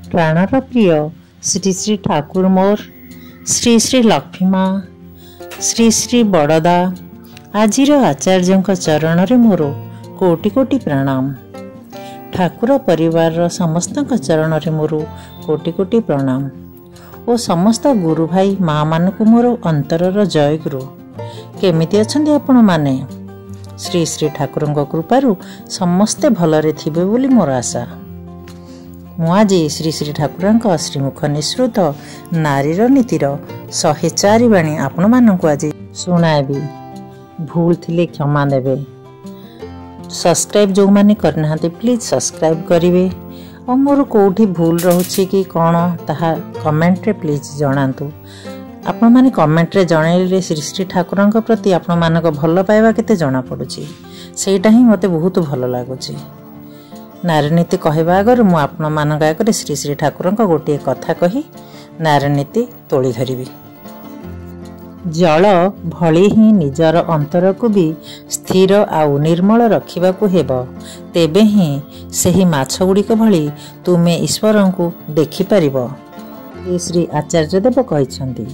प्राणर प्रिय श्री श्री ठाकुर मोर श्री श्री लक्ष्मी माँ श्री श्री बड़दा आजिर आचार्य चरण रे मोर कोटि कोटि प्रणाम। ठाकुर परिवार समस्त चरण रे मोर कोटि कोटि प्रणाम और समस्त गुरु भाई माँ मानक मोर अंतरर जय गुरु। केमिति अछंती आपण माने? श्री श्री ठाकुर कृपारू समस्ते भलरे थिबे बोली मोर आशा। मु आज श्री श्री ठाकुर श्रीमुख निःसृत नारीर नीतिर 104 बाणी आपण मानक आज सुनाबी। भूल थिले क्षमा देवे। सब्सक्राइब जो माने करना प्लीज सब्सक्राइब करेंगे और मोर कोठी भूल रोचे कि कौन ताहा कमेंट रे प्लीज जनातु। आपण माने कमेंट रे जणाइले श्री श्री ठाकुर प्रति आपण मानक भल पाइबा केते जना पड़ुची, सेटा ही मते बहुत भल लागुची। नारीनीति कहवा आगर मु आपण मानक आगे श्री श्री ठाकुर गोटे कथा कही नारीनीति तोली धरिबी। जल भली ही निजर अंतर को भी स्थिर आउ निर्मल रखिबाकू हेबो, तेबे ही सेही माछ गुड़िक भली तुमे ईश्वर को देखि परिबो। श्री आचार्य देव कहिसंती।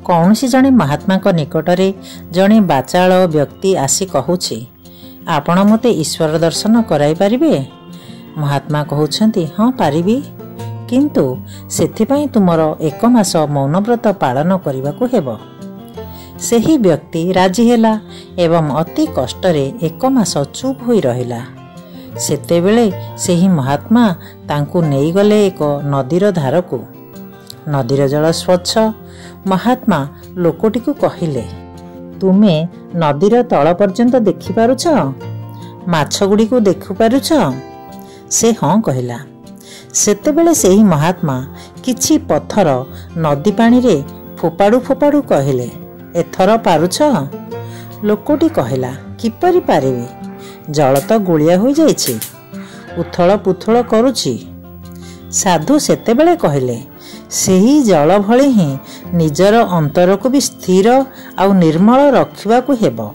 कौनसी जने महात्मा को निकटरे जने बाचाल व्यक्ति आसी कहूछि आपण मते ईश्वर दर्शन कराई पारिबे? महात्मा कहउछंती हाँ पारिबी, किंतु सेथिपाई तुमर 1 मास मौन व्रत पालन करबाकू हेबो। सेही व्यक्ति राजी हेला एवं अति कष्टरे 1 मास चुप होई रहिला। सेतेबेले सेही महात्मा तांकू नेई गले एक नदीर धारकू। नदीर जल स्वच्छ। महात्मा लोकटी को कहिले तुमे नदीर तल पर्यंत देखि पारुछ? माछ गुडी को देखि पारुछ? से हाँ कहला। सेतेबेले सेही महात्मा किछि पत्थर नदी पानी रे फोपाड़ू फोपाड़ू कहले एथर पारुछ? लोकटी कहला किपरि पारिबी, जल तो गुलिया हो जाइछि, उथल पुथल करुछि। साधु सेतेबेले कहले सेही जल भली ही निजर अंतर को भी स्थिर आउ निर्मल रखिबाकू हेबो,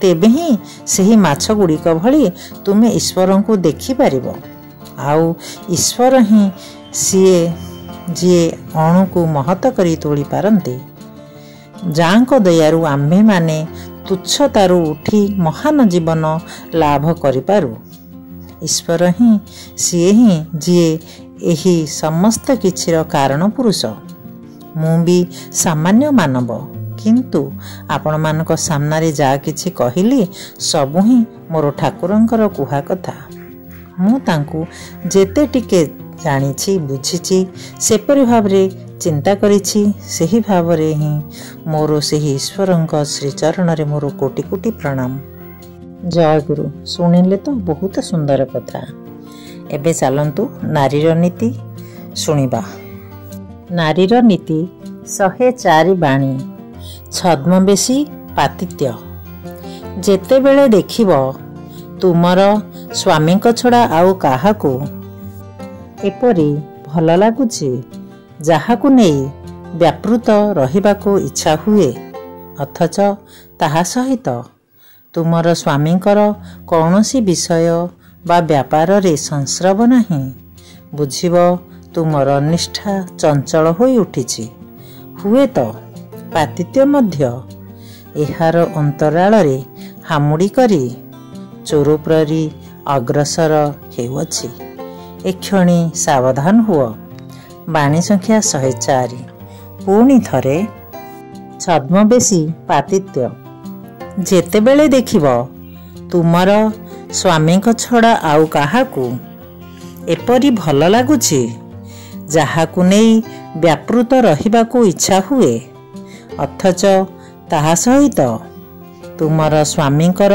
तेबे ही सेही माछ गुड़िक भली तुमे ईश्वर को देखि पारिबो। आउ ईश्वर ही सीए जीए अणु को महत करी तोली पारंती। जांको दयारु आम्भे माने तुच्छतारु उठी महान जीवन लाभ करि पारु। ईश्वर ही सीए ही जीए एही समस्त किछिर कारण पुरुष। मु भी सामान्य मानव, किंतु आपण मानक सामनारे जा किछि कहिली सबु ही मोर ठाकुरंकर कुहा कथा। मु तांकू जेते टिके जानिछि बुझिछि सेपरि भावरे चिंता करिछि, सेही भावरे ही मोर सेही ईश्वरंक श्री चरण रे मोर कोटि कोटि प्रणाम। जय गुरु। सुनिले तो बहुत सुंदर कथा। एबे चलंतु नारीर नीति सुनिबा। नारीर नीति 104 बाणी। छद्मवेशी पातित्य। जेते बेले देखिब तुमर स्वामी छड़ा आउ काहाकू एपरी भल लागुछि जाहाकू नेई व्यापृत रहिबाकू इच्छा हुए, अथच ताहा सहित तुमर स्वामींकर कौनसी विषय बा व्यापार रे संस्रव नाही। बुझिब तुमर निष्ठा चंचल होई उठिछि। हुए तो पातित्य मध्य एहार अंतराल रे हामुड़ी करी चोरोप्ररी अग्रसर हेउछि। एक्षणी सावधान हुओ। बाणी संख्या 104। पुणी थरे छद्मवेशी पातित्य। जेतेबेले देखिब तुमर स्वामी छड़ा आउ काहाकू एपरी भल लागुछि जाहाकू नेई व्यापृत रहिबाकू इच्छा हुए, अथच ताहा सहित तुमर स्वामींकर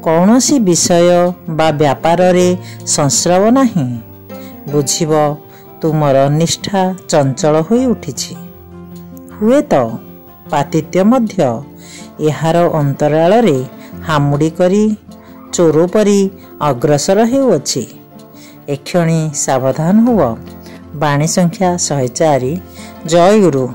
कौनसी विषय बा व्यापार रे संस्रव नाही। बुझिब तुमर निष्ठा चंचल होई उठिछि। हुए तो पातित्य मध्य एहार अंतराल रे हामुड़ी करी चोरो परी अग्रसर हेउछि। एक्षणी सावधान हुओ। बाणी संख्या 104। जय गुरु।